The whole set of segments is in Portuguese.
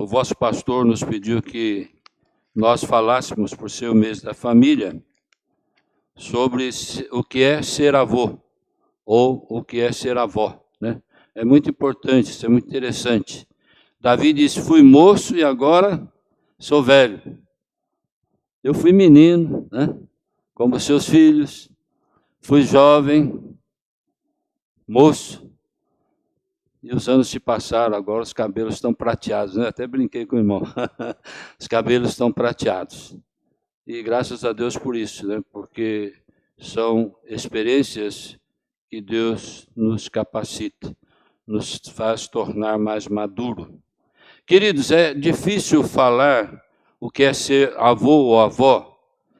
o vosso pastor nos pediu que nós falássemos, por ser o mês da família, sobre o que é ser avô, ou o que é ser avó, né? É muito importante, isso é muito interessante. Davi disse, fui moço e agora sou velho. Eu fui menino, né? Como seus filhos, fui jovem, moço, e os anos se passaram, agora os cabelos estão prateados, né? Até brinquei com o irmão, os cabelos estão prateados. E graças a Deus por isso, né? Porque são experiências que Deus nos capacita, nos faz tornar mais maduro. Queridos, é difícil falar o que é ser avô ou avó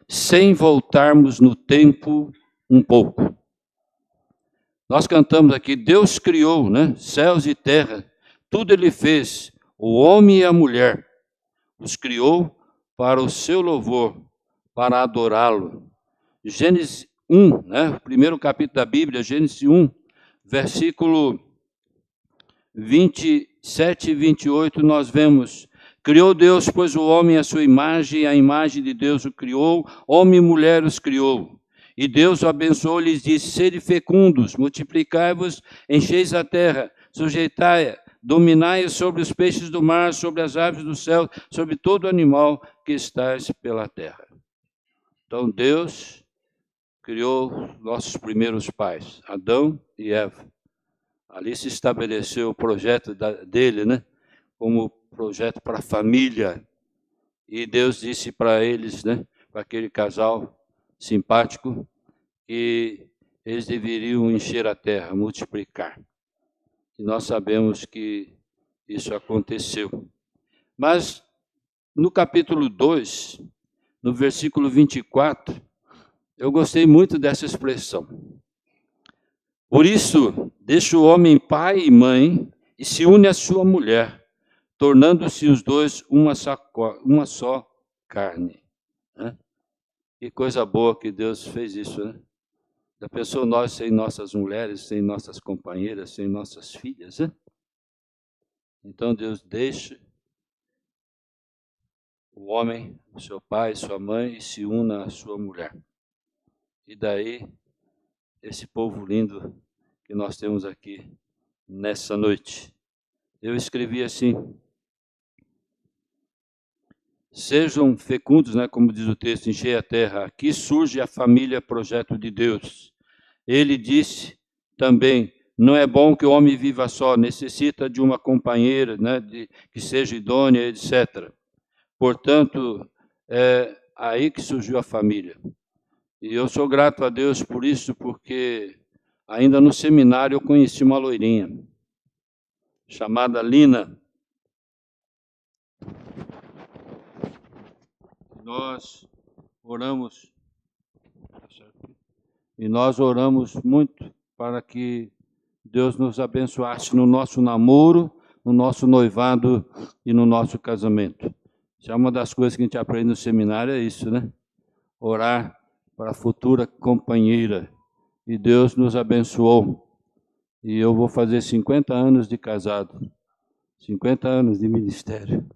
sem voltarmos no tempo um pouco. Nós cantamos aqui, Deus criou, né, céus e terra, tudo Ele fez, o homem e a mulher, os criou para o seu louvor, para adorá-lo. Gênesis 1, né, o primeiro capítulo da Bíblia, Gênesis 1, versículo 27 e 28, nós vemos, criou Deus, pois o homem à sua imagem, e a imagem de Deus o criou, homem e mulher os criou. E Deus o abençoou, lhes disse, sede fecundos, multiplicai-vos, encheis a terra, sujeitai-a, dominai sobre os peixes do mar, sobre as aves do céu, sobre todo animal que estais pela terra. Então Deus criou nossos primeiros pais, Adão e Eva. Ali se estabeleceu o projeto dele, né? Como projeto para a família. E Deus disse para eles, né? Para aquele casal simpático, que eles deveriam encher a terra, multiplicar. E nós sabemos que isso aconteceu. Mas no capítulo 2, no versículo 24, eu gostei muito dessa expressão. Por isso, deixa o homem pai e mãe e se une à sua mulher, tornando-se os dois uma só carne. Né? Que coisa boa que Deus fez isso, né? Já pensou nós sem nossas mulheres, sem nossas companheiras, sem nossas filhas, né? Então Deus deixa o homem, seu pai, sua mãe, e se una à sua mulher. E daí, esse povo lindo que nós temos aqui nessa noite. Eu escrevi assim, sejam fecundos, né, como diz o texto, enchei a terra. Aqui surge a família projeto de Deus. Ele disse também, não é bom que o homem viva só, necessita de uma companheira, né, que seja idônea, etc. Portanto, é aí que surgiu a família. E eu sou grato a Deus por isso, porque ainda no seminário eu conheci uma loirinha, chamada Lina. Nós oramos muito para que Deus nos abençoasse no nosso namoro, no nosso noivado e no nosso casamento. Isso é uma das coisas que a gente aprende no seminário, é isso, né? Orar para a futura companheira. E Deus nos abençoou. E eu vou fazer 50 anos de casado, 50 anos de ministério,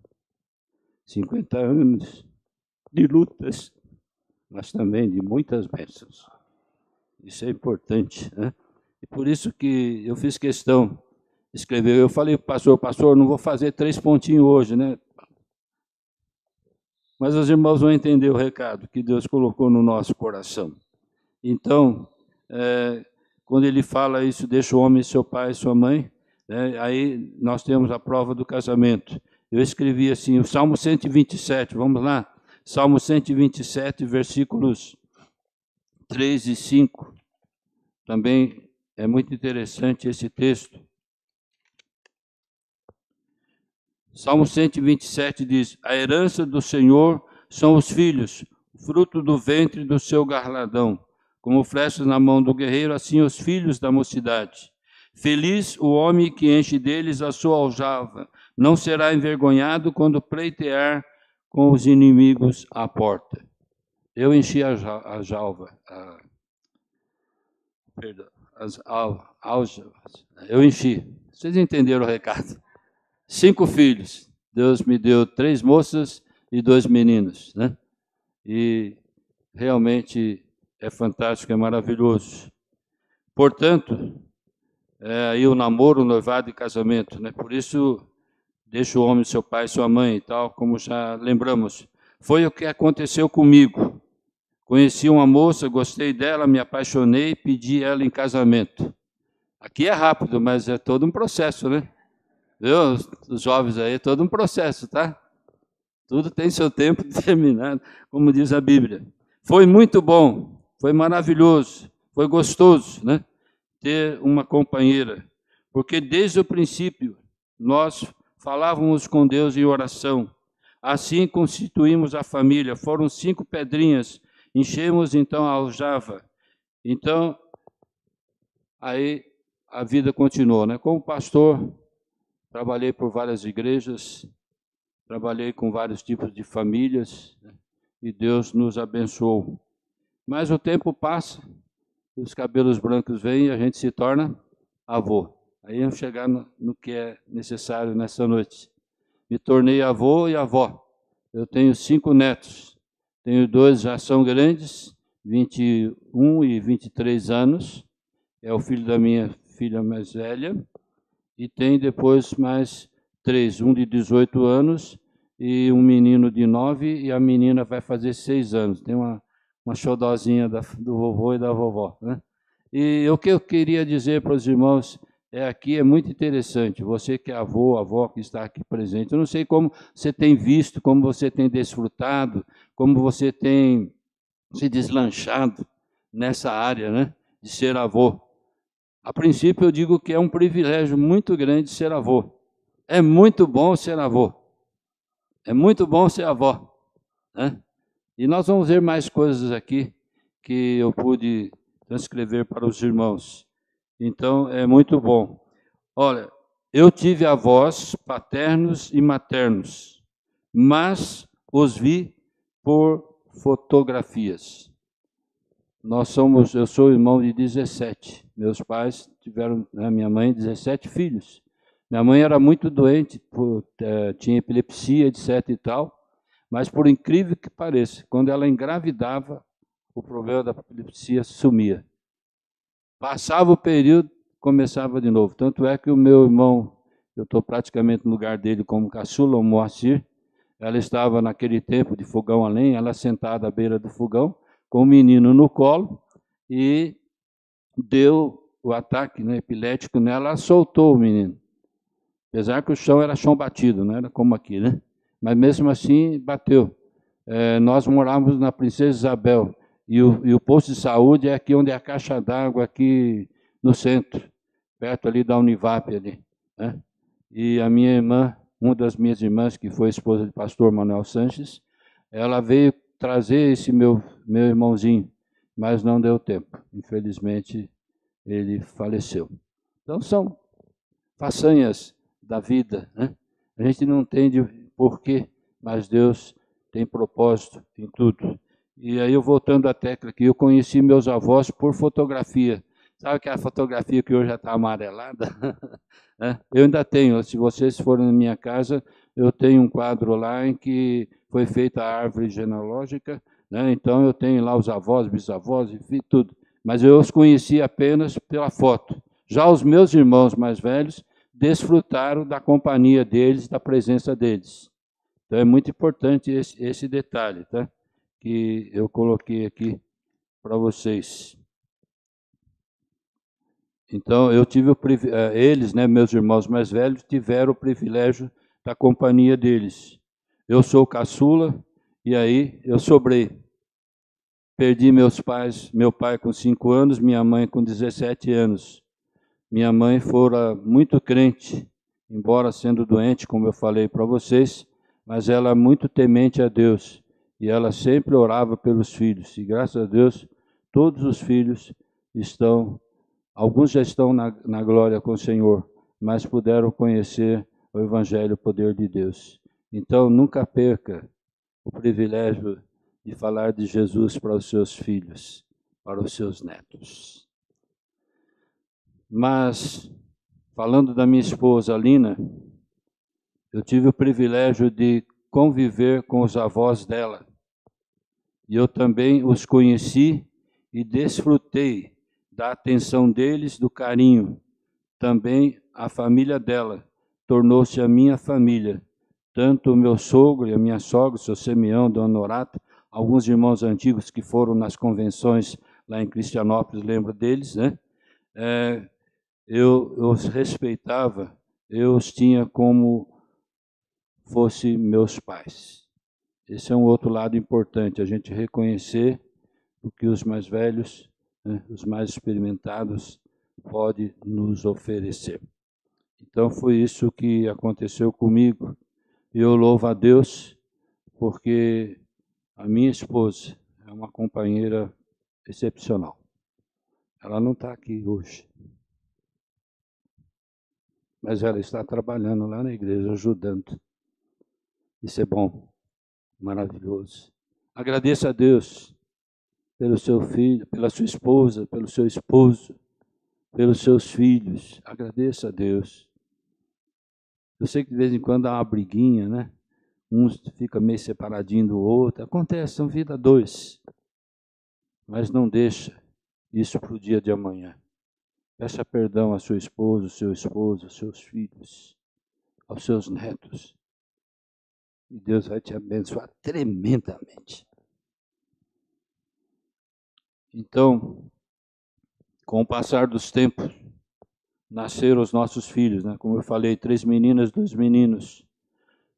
50 anos de lutas, mas também de muitas bênçãos. Isso é importante, né? E por isso que eu fiz questão de escrever. Eu falei para o pastor, não vou fazer 3 pontinhos hoje, né? Mas os irmãos vão entender o recado que Deus colocou no nosso coração. Então, quando ele fala isso, deixa o homem seu pai e sua mãe, né? Aí nós temos a prova do casamento. Eu escrevi assim, o Salmo 127, vamos lá? Salmo 127, versículos 3 e 5. Também é muito interessante esse texto. Salmo 127 diz, a herança do Senhor são os filhos, fruto do ventre do seu galardão. Como flechas na mão do guerreiro, assim os filhos da mocidade. Feliz o homem que enche deles a sua aljava, não será envergonhado quando pleitear com os inimigos à porta. Eu enchi as aljavas. Eu enchi. Vocês entenderam o recado? 5 filhos. Deus me deu 3 moças e 2 meninos, né? E realmente é fantástico, é maravilhoso. Portanto, aí o namoro, o noivado e casamento, né? Por isso, deixa o homem, seu pai e sua mãe e tal, como já lembramos. Foi o que aconteceu comigo. Conheci uma moça, gostei dela, me apaixonei, pedi ela em casamento. Aqui é rápido, mas é todo um processo, né? Viu? Os jovens aí, é todo um processo, tá? Tudo tem seu tempo determinado, como diz a Bíblia. Foi muito bom, foi maravilhoso, foi gostoso, né? Ter uma companheira, porque desde o princípio nós falávamos com Deus em oração. Assim constituímos a família. Foram 5 pedrinhas, enchemos então a aljava. Então, aí a vida continuou, né? Como pastor, trabalhei por várias igrejas, trabalhei com vários tipos de famílias, né? E Deus nos abençoou. Mas o tempo passa, os cabelos brancos vêm e a gente se torna avô. Aí vamos chegar no que é necessário nessa noite. Me tornei avô e avó. Eu tenho 5 netos. Tenho 2 já são grandes, 21 e 23 anos. É o filho da minha filha mais velha. E tem depois mais 3, um de 18 anos e um menino de 9, e a menina vai fazer 6 anos. Tem uma xodozinha do vovô e da vovó, né? E o que eu queria dizer para os irmãos aqui é muito interessante. Você que é avô, avó que está aqui presente, eu não sei como você tem visto, como você tem desfrutado, como você tem se deslanchado nessa área, né, de ser avô. A princípio eu digo que é um privilégio muito grande ser avô. É muito bom ser avô. É muito bom ser avó, né? E nós vamos ver mais coisas aqui que eu pude transcrever para os irmãos. Então, é muito bom. Olha, eu tive avós paternos e maternos, mas os vi por fotografias. Eu sou irmão de 17. Meus pais tiveram, minha mãe, 17 filhos. Minha mãe era muito doente, tinha epilepsia, etc. e tal, mas por incrível que pareça, quando ela engravidava, o problema da epilepsia sumia. Passava o período, começava de novo. Tanto é que o meu irmão, eu estou praticamente no lugar dele como caçula, o Moacir, ela estava naquele tempo de fogão a lenha, ela sentada à beira do fogão, com o menino no colo, e deu o ataque, né, epilético nela, ela soltou o menino. Apesar que o chão era chão batido, não era como aqui, né? Mas mesmo assim bateu. Nós morávamos na Princesa Isabel, e o posto de saúde é aqui onde é a caixa d'água, aqui no centro, perto ali da Univap ali, né? E a minha irmã, uma das minhas irmãs, que foi esposa do pastor Manuel Sanches, ela veio trazer esse meu irmãozinho, mas não deu tempo. Infelizmente, ele faleceu. Então, são façanhas da vida, né? A gente não entende porquê, mas Deus tem propósito em tudo. E aí, eu voltando à tecla aqui, eu conheci meus avós por fotografia. Sabe aquela fotografia que hoje já está amarelada? Eu ainda tenho, se vocês forem na minha casa, eu tenho um quadro lá em que foi feita a árvore genealógica, né? Então eu tenho lá os avós, bisavós, enfim, tudo. Mas eu os conheci apenas pela foto. Já os meus irmãos mais velhos desfrutaram da companhia deles, da presença deles. Então é muito importante esse detalhe, tá? Que eu coloquei aqui para vocês. Então, eu tive eles, né, meus irmãos mais velhos, tiveram o privilégio da companhia deles. Eu sou caçula, e aí eu sobrei. Perdi meus pais, meu pai com 5 anos, minha mãe com 17 anos. Minha mãe fora muito crente, embora sendo doente, como eu falei para vocês, mas ela muito temente a Deus, e ela sempre orava pelos filhos, e graças a Deus, todos os filhos estão. Alguns já estão na glória com o Senhor, mas puderam conhecer o Evangelho, o poder de Deus. Então, nunca perca o privilégio de falar de Jesus para os seus filhos, para os seus netos. Mas, falando da minha esposa, Lina, Eu tive o privilégio de conviver com os avós dela. E eu também os conheci e desfrutei da atenção deles, do carinho. Também a família dela tornou-se a minha família. Tanto o meu sogro e a minha sogra, o seu Simeão, Dona Norata, alguns irmãos antigos que foram nas convenções lá em Cristianópolis, lembro deles, né? Eu os respeitava, eu os tinha como fossem meus pais. Esse é um outro lado importante, a gente reconhecer o que os mais velhos, né, os mais experimentados, podem nos oferecer. Então foi isso que aconteceu comigo. E eu louvo a Deus, porque a minha esposa é uma companheira excepcional. Ela não está aqui hoje, mas ela está trabalhando lá na igreja, ajudando. Isso é bom, maravilhoso. Agradeça a Deus pelo seu filho, pela sua esposa, pelo seu esposo, pelos seus filhos. Agradeça a Deus. Eu sei que de vez em quando há uma briguinha, né? Um fica meio separadinho do outro. Acontece, são vida dois. Mas não deixa isso para o dia de amanhã. Peça perdão à sua esposa, ao seu esposo, aos seus filhos, aos seus netos. E Deus vai te abençoar tremendamente. Então, com o passar dos tempos, nasceram os nossos filhos, né? Como eu falei, 3 meninas, 2 meninos.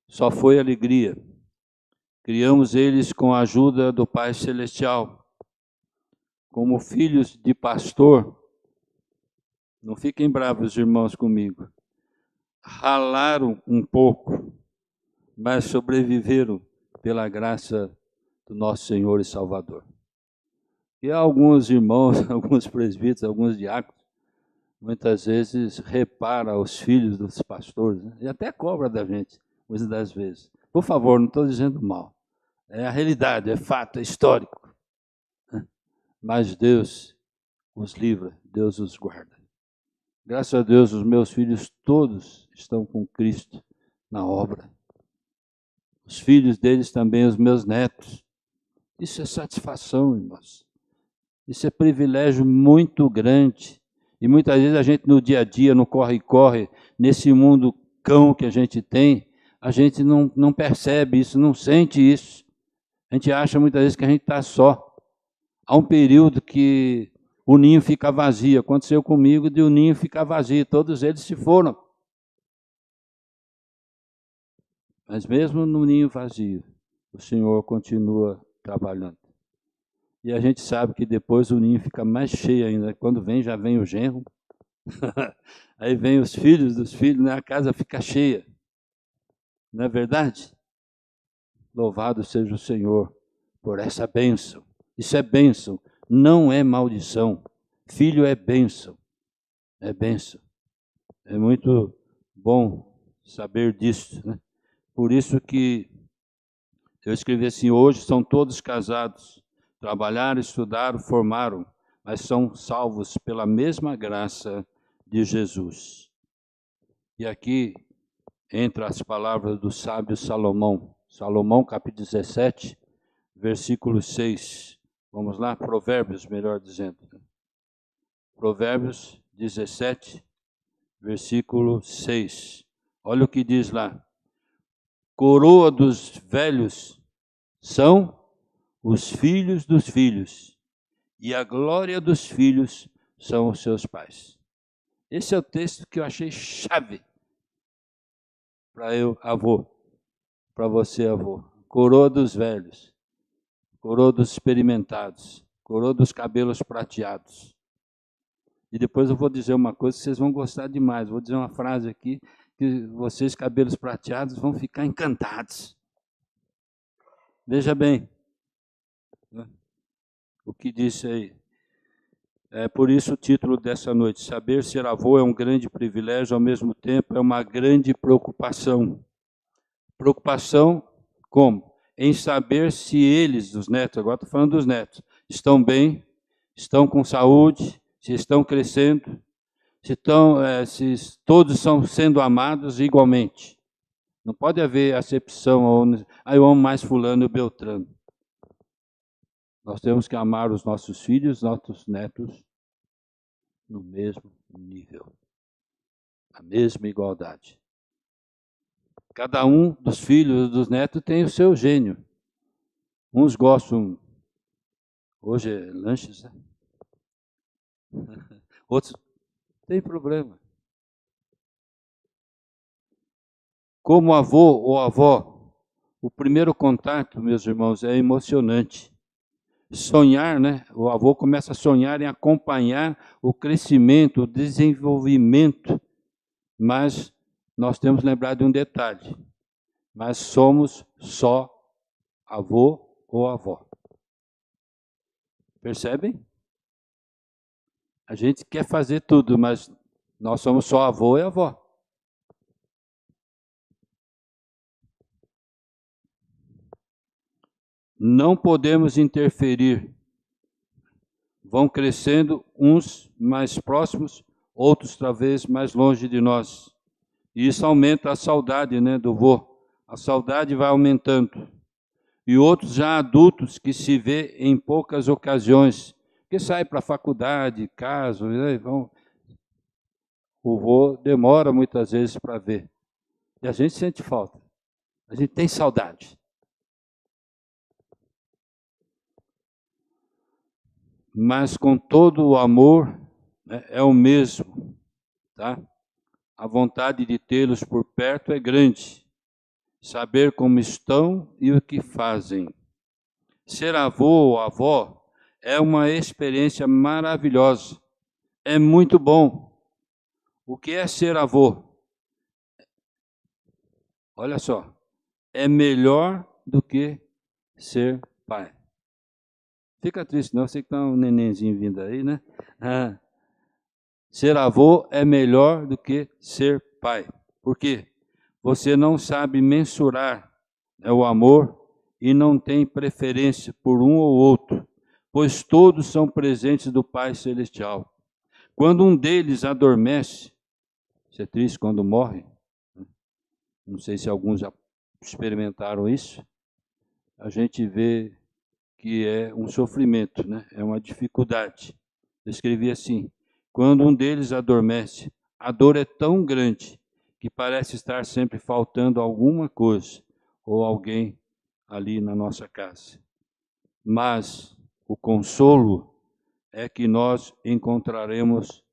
Só foi alegria. Criamos eles com a ajuda do Pai Celestial. Como filhos de pastor, não fiquem bravos, irmãos, comigo. Ralaram um pouco, mas sobreviveram pela graça do nosso Senhor e Salvador. E há alguns irmãos, alguns presbíteros, alguns diáconos, muitas vezes repara os filhos dos pastores, né? E até cobra da gente, muitas das vezes. Por favor, não estou dizendo mal. É a realidade, é fato, é histórico. Mas Deus os livra, Deus os guarda. Graças a Deus, os meus filhos todos estão com Cristo na obra. Os filhos deles também, os meus netos. Isso é satisfação, irmãos. Isso é privilégio muito grande. E muitas vezes a gente no dia a dia, no corre-corre, nesse mundo cão que a gente tem, a gente não percebe isso, não sente isso. A gente acha muitas vezes que a gente está só. Há um período que o ninho fica vazio. Aconteceu comigo de o ninho ficar vazio. Todos eles se foram. Mas mesmo no ninho vazio, o Senhor continua trabalhando. E a gente sabe que depois o ninho fica mais cheio ainda. Quando vem, já vem o genro. Aí vem os filhos dos filhos, né? A casa fica cheia. Não é verdade? Louvado seja o Senhor por essa bênção. Isso é bênção, não é maldição. Filho é bênção. É bênção. É muito bom saber disso, né? Por isso que eu escrevi assim, hoje são todos casados, trabalharam, estudaram, formaram, mas são salvos pela mesma graça de Jesus. E aqui entra as palavras do sábio Salomão. Salomão, capítulo 17, versículo 6. Vamos lá, Provérbios, melhor dizendo. Provérbios 17, versículo 6. Olha o que diz lá. Coroa dos velhos são os filhos dos filhos, e a glória dos filhos são os seus pais. Esse é o texto que eu achei chave para eu, avô, para você, avô. Coroa dos velhos, coroa dos experimentados, coroa dos cabelos prateados. E depois eu vou dizer uma coisa que vocês vão gostar demais. Vou dizer uma frase aqui que vocês, cabelos prateados, vão ficar encantados. Veja bem o que disse aí. É por isso o título dessa noite. Saber ser avô é um grande privilégio, ao mesmo tempo é uma grande preocupação. Preocupação como? Em saber se eles, os netos, agora estou falando dos netos, estão bem, estão com saúde, se estão crescendo, se todos estão sendo amados igualmente. Não pode haver acepção, eu amo mais fulano e Beltrano. Nós temos que amar os nossos filhos, nossos netos, no mesmo nível, a mesma igualdade. Cada um dos filhos e dos netos tem o seu gênio. Uns gostam, hoje é lanches, né? Outros tem problema. Como avô ou avó, o primeiro contato, meus irmãos, é emocionante. Sonhar, né? O avô começa a sonhar em acompanhar o crescimento, o desenvolvimento, mas nós temos que lembrar de um detalhe, mas somos só avô ou avó. Percebem? A gente quer fazer tudo, mas nós somos só avô e avó. Não podemos interferir. Vão crescendo uns mais próximos, outros talvez mais longe de nós. E isso aumenta a saudade, né, do vô. A saudade vai aumentando. E outros já adultos que se vê em poucas ocasiões, que saem para a faculdade, caso, né, vão. O vô demora muitas vezes para ver. E a gente sente falta. A gente tem saudade. Mas com todo o amor, né, é o mesmo, tá? A vontade de tê-los por perto é grande. Saber como estão e o que fazem. Ser avô ou avó é uma experiência maravilhosa. É muito bom. O que é ser avô? Olha só, é melhor do que ser pai. Fica triste não, sei que está um nenenzinho vindo aí, né? Ser avô é melhor do que ser pai. Por quê? Você não sabe mensurar, né, o amor e não tem preferência por um ou outro, pois todos são presentes do Pai Celestial. Quando um deles adormece, isso é triste quando morre, não sei se alguns já experimentaram isso, a gente vê que é um sofrimento, né? É uma dificuldade. Eu escrevi assim, quando um deles adormece, a dor é tão grande que parece estar sempre faltando alguma coisa ou alguém ali na nossa casa. Mas o consolo é que nós encontraremos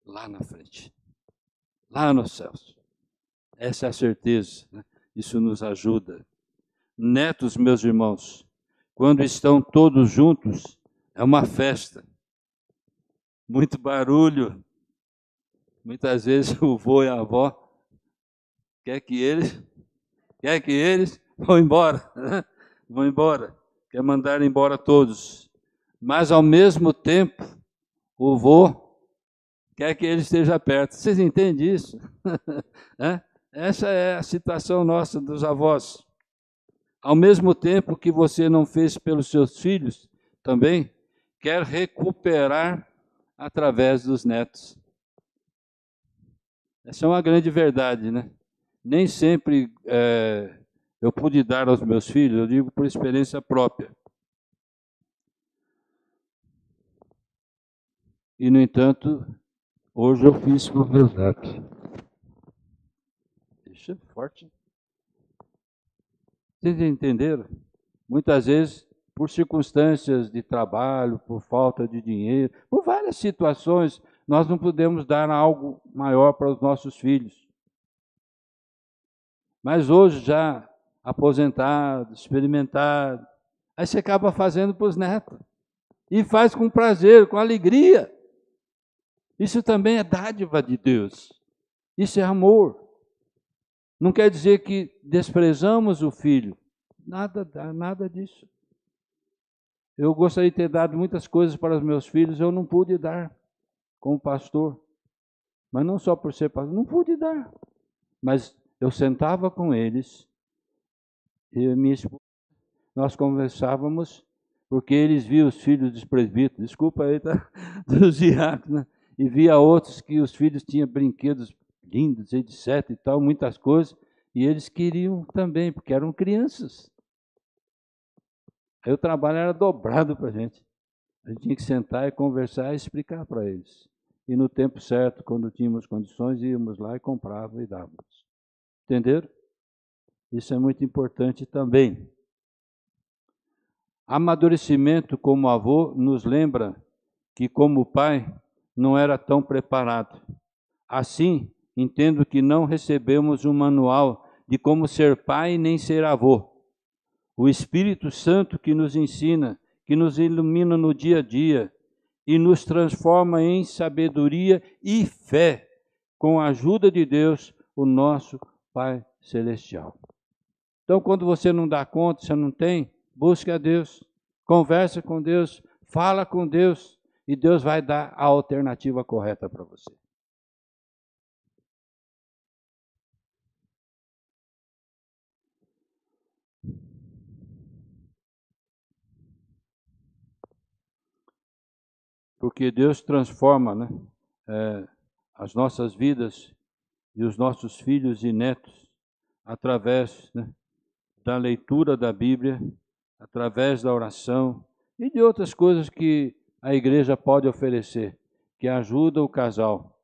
lá na frente, lá nos céus. Essa é a certeza, né? Isso nos ajuda. Netos, meus irmãos, quando estão todos juntos, é uma festa. Muito barulho. Muitas vezes o vô e a avó quer que eles vão embora, né? Vão embora, quer mandar embora todos. Mas ao mesmo tempo, o vô quer que ele esteja perto. Vocês entendem isso? Essa é a situação nossa dos avós. Ao mesmo tempo que você não fez pelos seus filhos, também quer recuperar através dos netos. Essa é uma grande verdade, né? Nem sempre eu pude dar aos meus filhos, eu digo por experiência própria. E, no entanto, hoje eu fiz para os meus netos. Deixa forte. Vocês entenderam? Muitas vezes, por circunstâncias de trabalho, por falta de dinheiro, por várias situações, nós não podemos dar algo maior para os nossos filhos. Mas hoje, já aposentado, experimentado, aí você acaba fazendo para os netos. E faz com prazer, com alegria. Isso também é dádiva de Deus. Isso é amor. Não quer dizer que desprezamos o filho. Nada disso. Eu gostaria de ter dado muitas coisas para os meus filhos, eu não pude dar como pastor. Mas não só por ser pastor, não pude dar. Mas eu sentava com eles, eu e minha esposa, nós conversávamos, porque eles viam os filhos dos presbíteros, desculpa aí, tá? Dos diáconos, né? E via outros que os filhos tinham brinquedos lindas, etc. e tal, muitas coisas. E eles queriam também, porque eram crianças. Aí o trabalho era dobrado para a gente. A gente tinha que sentar e conversar e explicar para eles. E no tempo certo, quando tínhamos condições, íamos lá e comprava e dávamos. Entenderam? Isso é muito importante também. Amadurecimento como avô nos lembra que, como pai, não era tão preparado. Assim, entendo que não recebemos um manual de como ser pai nem ser avô. O Espírito Santo que nos ensina, que nos ilumina no dia a dia e nos transforma em sabedoria e fé, com a ajuda de Deus, o nosso Pai Celestial. Então, quando você não dá conta, você não tem, busque a Deus, converse com Deus, fala com Deus, e Deus vai dar a alternativa correta para você. Porque Deus transforma, né, as nossas vidas e os nossos filhos e netos através, né, da leitura da Bíblia, através da oração e de outras coisas que a igreja pode oferecer, que ajuda o casal,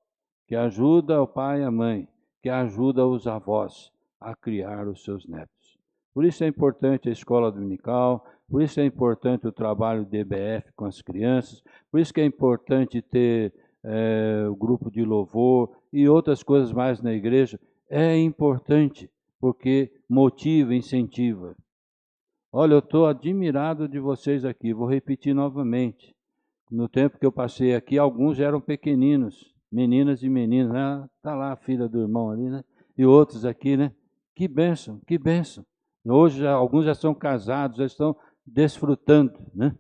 que ajuda o pai e a mãe, que ajuda os avós a criar os seus netos. Por isso é importante a escola dominical, por isso é importante o trabalho do EBF com as crianças, por isso que é importante ter o grupo de louvor e outras coisas mais na igreja. É importante, porque motiva, incentiva. Olha, eu estou admirado de vocês aqui, vou repetir novamente. No tempo que eu passei aqui, alguns eram pequeninos, meninas e meninos, né? Está lá a filha do irmão ali, né? E outros aqui, né? Que bênção, que bênção. Hoje alguns já são casados, já estão desfrutando, né,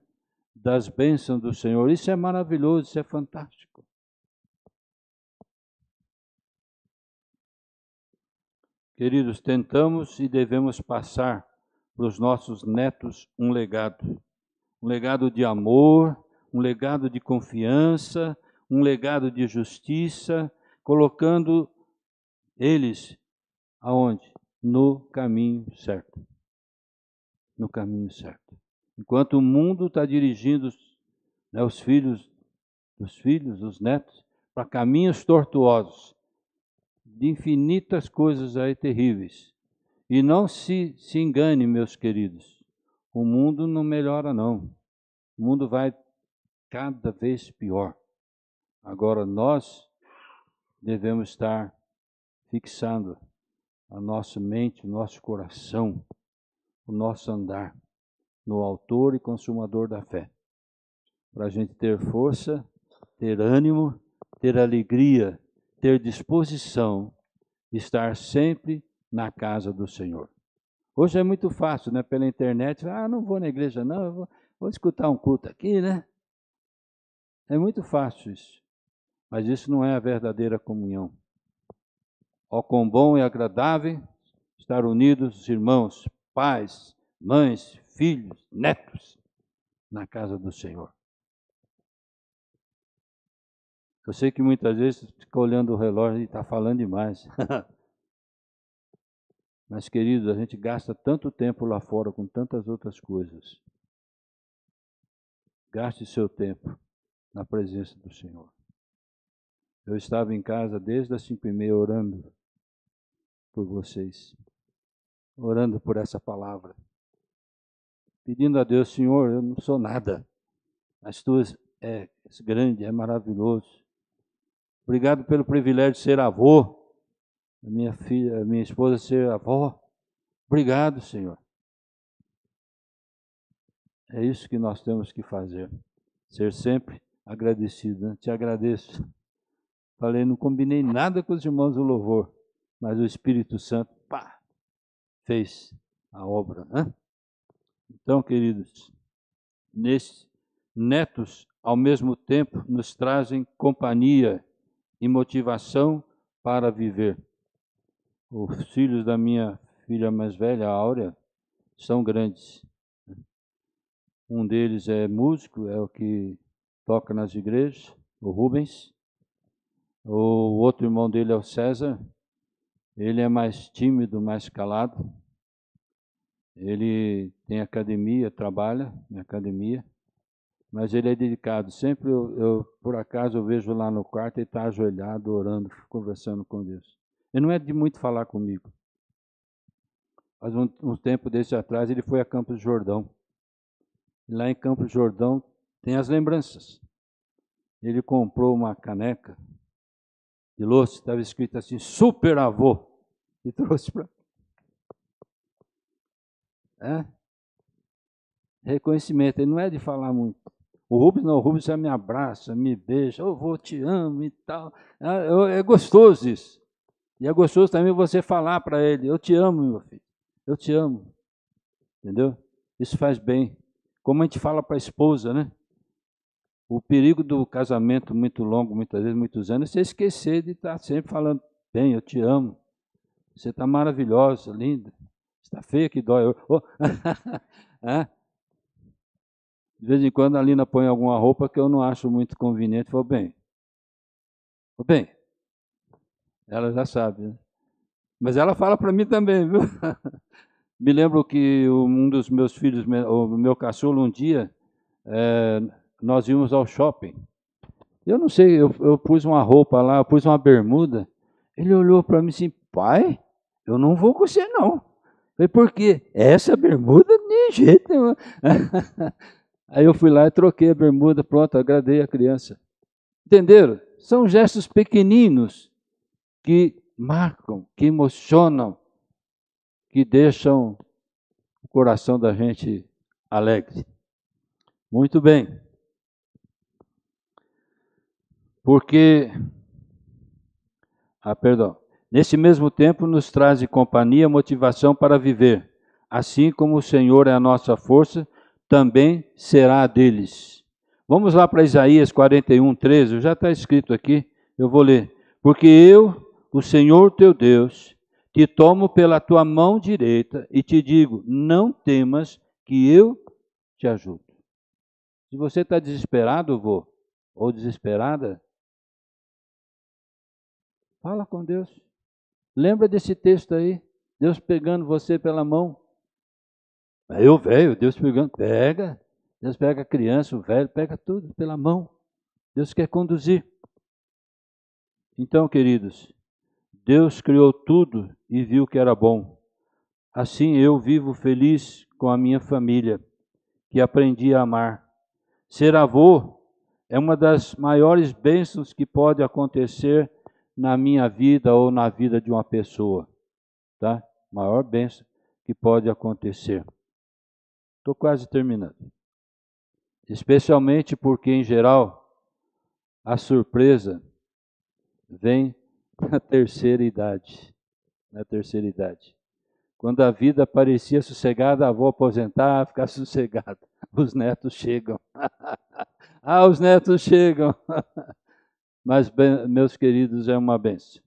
das bênçãos do Senhor. Isso é maravilhoso, isso é fantástico. Queridos, tentamos e devemos passar para os nossos netos um legado de amor, um legado de confiança, um legado de justiça, colocando eles aonde? No caminho certo. No caminho certo. Enquanto o mundo está dirigindo, né, os filhos, os netos, para caminhos tortuosos, de infinitas coisas aí terríveis. E não se engane, meus queridos, o mundo não melhora não. O mundo vai cada vez pior. Agora nós devemos estar fixando a nossa mente, o nosso coração, o nosso andar no autor e consumador da fé. Para a gente ter força, ter ânimo, ter alegria, ter disposição de estar sempre na casa do Senhor. Hoje é muito fácil, né? Pela internet, não vou na igreja não, eu vou escutar um culto aqui, né? É muito fácil isso, mas isso não é a verdadeira comunhão. Ó, quão bom e agradável estar unidos os irmãos, pais, mães, filhos, netos, na casa do Senhor. Eu sei que muitas vezes fica olhando o relógio e está falando demais. Mas, queridos, a gente gasta tanto tempo lá fora com tantas outras coisas. Gaste seu tempo na presença do Senhor. Eu estava em casa desde as 5h30 orando por vocês, orando por essa palavra, pedindo a Deus, Senhor, eu não sou nada, mas Tu és grande, é maravilhoso. Obrigado pelo privilégio de ser avô, a minha filha, a minha esposa ser avó. Obrigado, Senhor. É isso que nós temos que fazer, ser sempre agradecido, né? Te agradeço. Falei, não combinei nada com os irmãos do louvor, mas o Espírito Santo, fez a obra, né? Então, queridos, netos, ao mesmo tempo, nos trazem companhia e motivação para viver. Os filhos da minha filha mais velha, a Áurea, são grandes. Um deles é músico, é o que toca nas igrejas, o Rubens. O outro irmão dele é o César. Ele é mais tímido, mais calado. Ele tem academia, trabalha em academia, mas ele é dedicado. Sempre por acaso, eu vejo lá no quarto, ele está ajoelhado, orando, conversando com Deus. Ele não é de muito falar comigo. Mas um tempo desse atrás, ele foi a Campos do Jordão. E lá em Campos do Jordão tem as lembranças. Ele comprou uma caneca de louça, estava escrito assim, super avô, e trouxe para... Reconhecimento, ele não é de falar muito. O Rubens não, o Rubens já me abraça, me beija, eu vou, te amo e tal. É gostoso isso. E é gostoso também você falar para ele, eu te amo, meu filho, eu te amo. Entendeu? Isso faz bem. Como a gente fala para a esposa, né? O perigo do casamento muito longo, muitas vezes, muitos anos, é você esquecer de estar sempre falando, bem, eu te amo. Você está maravilhosa, linda. Está feia que dói. Oh. De vez em quando a Lina põe alguma roupa que eu não acho muito conveniente. Falou, bem, ela já sabe, né? Mas ela fala para mim também, viu? Me lembro que um dos meus filhos, o meu caçulo, um dia, nós íamos ao shopping. Eu não sei, eu pus uma roupa lá, eu pus uma bermuda. Ele olhou para mim assim, pai, eu não vou com você não. Eu falei, por quê? Essa bermuda, de jeito nenhum. Aí eu fui lá e troquei a bermuda, pronto, agradei a criança. Entenderam? São gestos pequeninos que marcam, que emocionam, que deixam o coração da gente alegre. Muito bem. Porque, perdão, nesse mesmo tempo nos traz companhia, motivação para viver. Assim como o Senhor é a nossa força, também será a deles. Vamos lá para Isaías 41, 13, já está escrito aqui, eu vou ler. Porque eu, o Senhor teu Deus, te tomo pela tua mão direita e te digo, não temas que eu te ajudo. Se você está desesperado, vô, ou desesperada, fala com Deus. Lembra desse texto aí? Deus pegando você pela mão. Eu, velho, Deus pegando, pega. Deus pega a criança, o velho, pega tudo pela mão. Deus quer conduzir. Então, queridos, Deus criou tudo e viu que era bom. Assim eu vivo feliz com a minha família, que aprendi a amar. Ser avô é uma das maiores bênçãos que pode acontecer na minha vida ou na vida de uma pessoa, tá? Maior bênção que pode acontecer. Estou quase terminando. Especialmente porque, em geral, a surpresa vem na terceira idade. Na terceira idade. Quando a vida parecia sossegada, vou aposentar, ficar sossegado. Os netos chegam. Os netos chegam. Mas, meus queridos, é uma benção.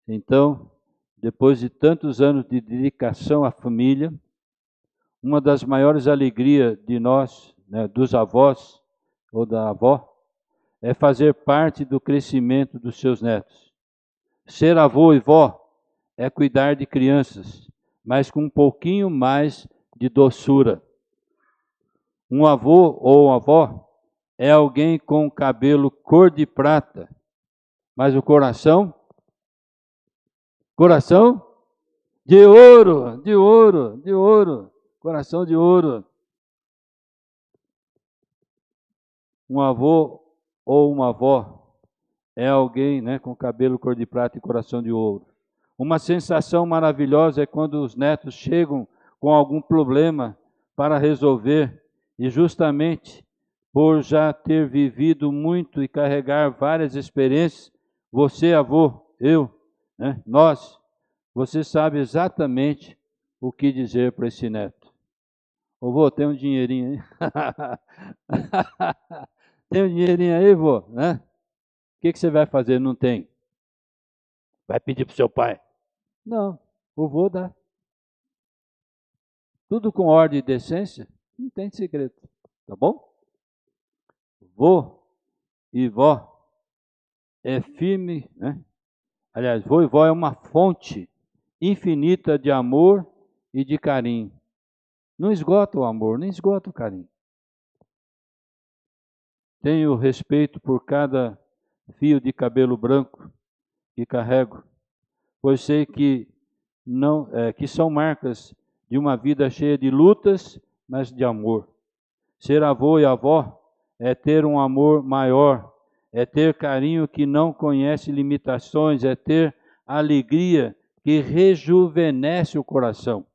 Então, depois de tantos anos de dedicação à família, uma das maiores alegrias de nós, né, dos avós ou da avó, é fazer parte do crescimento dos seus netos. Ser avô e vó é cuidar de crianças, mas com um pouquinho mais de doçura. Um avô ou uma avó é alguém com cabelo cor de prata, mas o coração de ouro, de ouro, de ouro, coração de ouro. Um avô ou uma avó é alguém, né, com cabelo cor de prata e coração de ouro. Uma sensação maravilhosa é quando os netos chegam com algum problema para resolver e justamente por já ter vivido muito e carregar várias experiências, você, avô, eu, né, nós, você sabe exatamente o que dizer para esse neto. Ô, vô, tem um dinheirinho aí? Tem um dinheirinho aí, vô? Né? O que você vai fazer? Não tem. Vai pedir para o seu pai? Não, o vô dá. Tudo com ordem e decência, não tem segredo, tá bom? Vô e vó, é firme, né? Aliás, vô e vó é uma fonte infinita de amor e de carinho. Não esgota o amor, nem esgota o carinho. Tenho respeito por cada fio de cabelo branco que carrego, pois sei que não que são marcas de uma vida cheia de lutas, mas de amor. Ser avô e avó é ter um amor maior, é ter carinho que não conhece limitações, é ter alegria que rejuvenesce o coração.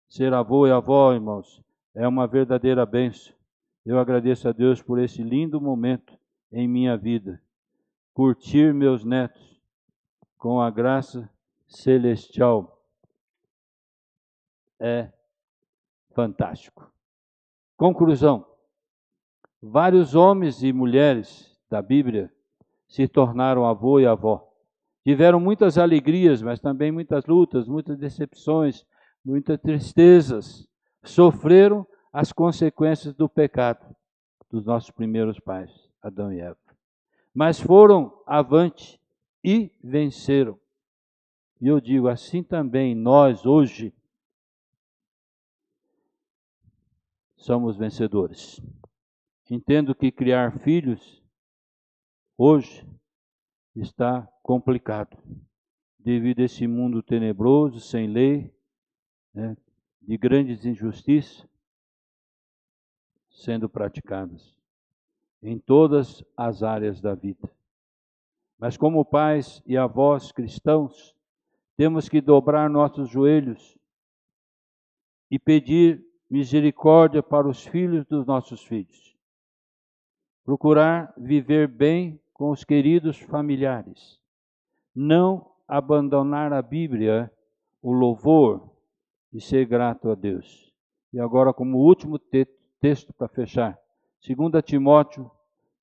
Ser avô e avó, irmãos, é uma verdadeira bênção. Eu agradeço a Deus por esse lindo momento em minha vida. Curtir meus netos com a graça celestial é fantástico. Conclusão: vários homens e mulheres da Bíblia se tornaram avô e avó. Tiveram muitas alegrias, mas também muitas lutas, muitas decepções, muitas tristezas. Sofreram as consequências do pecado dos nossos primeiros pais, Adão e Eva. Mas foram avante e venceram. E eu digo, assim também nós hoje somos vencedores. Entendo que criar filhos hoje está complicado, devido a esse mundo tenebroso, sem lei, né, de grandes injustiças sendo praticadas em todas as áreas da vida. Mas como pais e avós cristãos, temos que dobrar nossos joelhos e pedir misericórdia para os filhos dos nossos filhos. Procurar viver bem com os queridos familiares. Não abandonar a Bíblia, o louvor e ser grato a Deus. E agora, como último texto para fechar, 2 Timóteo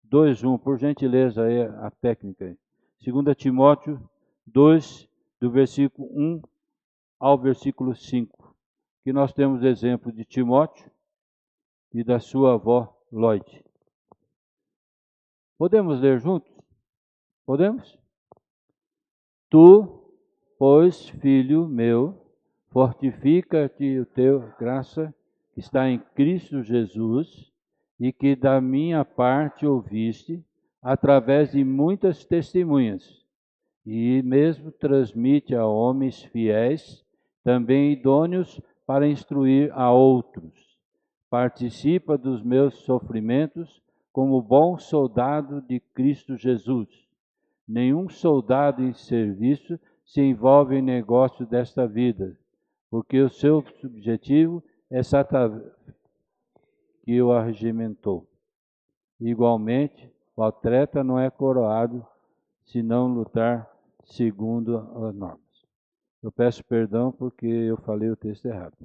2:1, por gentileza aí a técnica. 2 Timóteo 2, do versículo 1 ao versículo 5, que nós temos exemplo de Timóteo e da sua avó Lloyd. Podemos ler juntos? Podemos? Tu, pois, filho meu, fortifica-te o teu graça que está em Cristo Jesus, e que da minha parte ouviste, através de muitas testemunhas, e mesmo transmite a homens fiéis, também idôneos para instruir a outros. Participa dos meus sofrimentos como bom soldado de Cristo Jesus. Nenhum soldado em serviço se envolve em negócio desta vida, porque o seu objetivo é Satanás que o arregimentou. Igualmente, o atleta não é coroado se não lutar segundo as normas. Eu peço perdão porque eu falei o texto errado.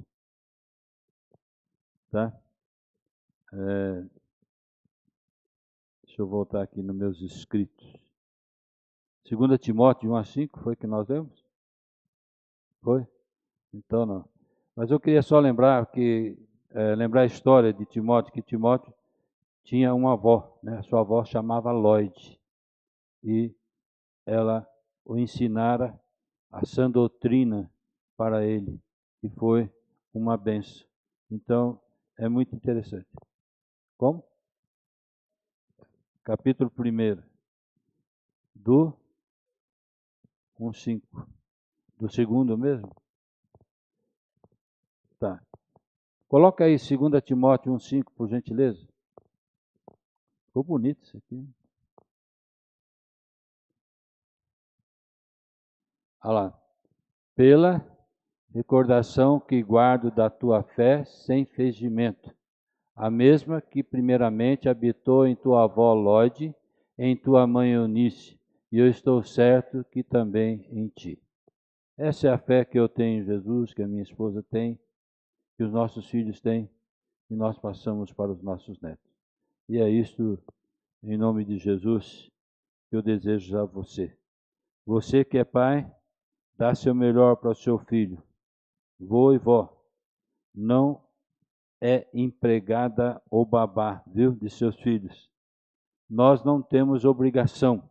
Tá? Deixa eu voltar aqui nos meus escritos. 2 Timóteo 1:5 foi que nós lemos? Foi? Então não. Mas eu queria só lembrar lembrar a história de Timóteo, que Timóteo tinha uma avó, né? A sua avó chamava Lloyd, e ela o ensinara a sã doutrina para ele, e foi uma benção. Então, é muito interessante. Como? Capítulo 1, do 1:5. Do segundo mesmo? Tá. Coloca aí 2 Timóteo 1:5, por gentileza. Ficou bonito isso aqui. Olha lá. Pela recordação que guardo da tua fé sem fingimento, a mesma que primeiramente habitou em tua avó Lloyd, em tua mãe Eunice, e eu estou certo que também em ti. Essa é a fé que eu tenho em Jesus, que a minha esposa tem, que os nossos filhos têm, e nós passamos para os nossos netos. E é isso, em nome de Jesus, que eu desejo a você. Você que é pai, dá seu melhor para o seu filho. Vô e vó, não é empregada ou babá, viu, de seus filhos. Nós não temos obrigação,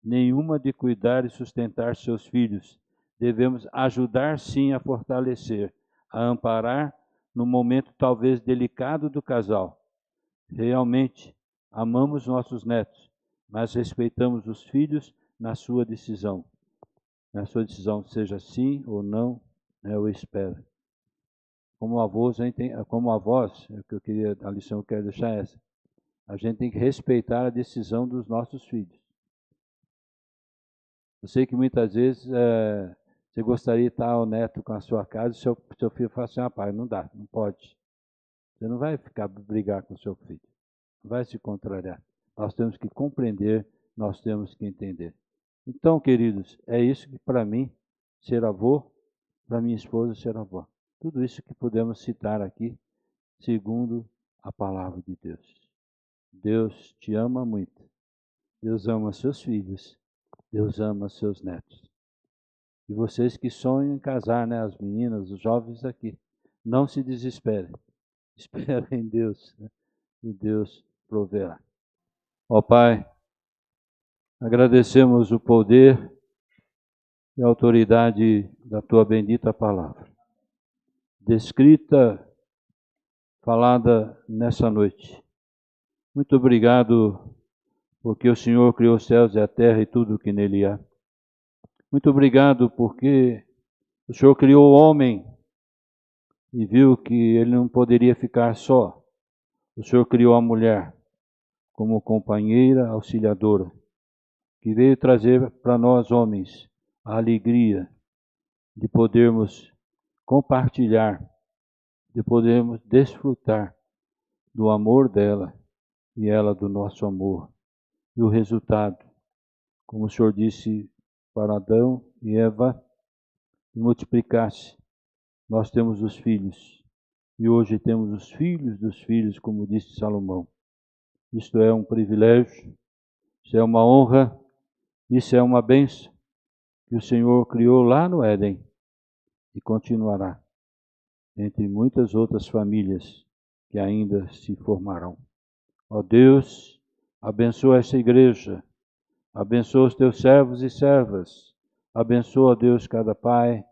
nenhuma de cuidar e sustentar seus filhos. Devemos ajudar sim a fortalecer, a amparar no momento talvez delicado do casal. Realmente amamos nossos netos, mas respeitamos os filhos na sua decisão. Na sua decisão, seja sim ou não, eu espero. Como avós, é o que eu queria, a lição que eu quero deixar é essa. A gente tem que respeitar a decisão dos nossos filhos. Eu sei que muitas vezes você gostaria de estar o neto com a sua casa e seu filho fala assim, pai, não dá, não pode. Você não vai ficar brigar com o seu filho, não vai se contrariar. Nós temos que compreender, nós temos que entender. Então, queridos, é isso que para mim, ser avô, para minha esposa, ser avó. Tudo isso que podemos citar aqui, segundo a palavra de Deus. Deus te ama muito. Deus ama seus filhos. Deus ama seus netos. E vocês que sonham em casar, né, as meninas, os jovens aqui, não se desesperem. Esperem em Deus, né? E Deus proverá. Ó Pai, agradecemos o poder e a autoridade da Tua bendita palavra, descrita, falada nessa noite. Muito obrigado, porque o Senhor criou os céus e a terra e tudo o que nele há. Muito obrigado, porque o Senhor criou o homem e viu que ele não poderia ficar só. O Senhor criou a mulher como companheira auxiliadora, que veio trazer para nós, homens, a alegria de podermos compartilhar, de podermos desfrutar do amor dela e ela do nosso amor. E o resultado, como o Senhor disse para Adão e Eva, multiplicar-se. Nós temos os filhos, e hoje temos os filhos dos filhos, como disse Salomão. Isto é um privilégio, isso é uma honra, isso é uma bênção que o Senhor criou lá no Éden e continuará entre muitas outras famílias que ainda se formarão. Ó Deus, abençoa essa igreja, abençoa os teus servos e servas, abençoa, Deus, cada pai,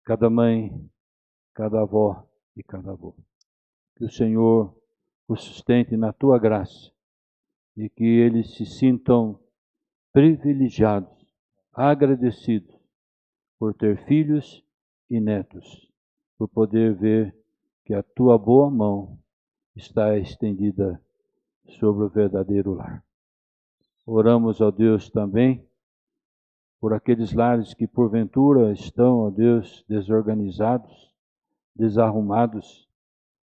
cada mãe, cada avó e cada avô. Que o Senhor os sustente na tua graça e que eles se sintam privilegiados, agradecidos por ter filhos e netos, por poder ver que a tua boa mão está estendida sobre o verdadeiro lar. Oramos, ó Deus, também por aqueles lares que porventura estão, ó Deus, desorganizados, desarrumados,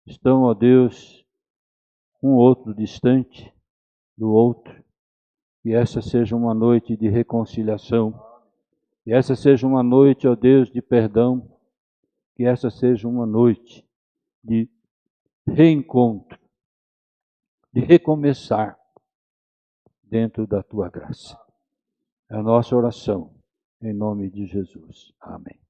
estão, ó Deus, um outro distante do outro. Que essa seja uma noite de reconciliação, que essa seja uma noite, ó Deus, de perdão, que essa seja uma noite de reencontro, de recomeçar dentro da tua graça. É a nossa oração, em nome de Jesus. Amém.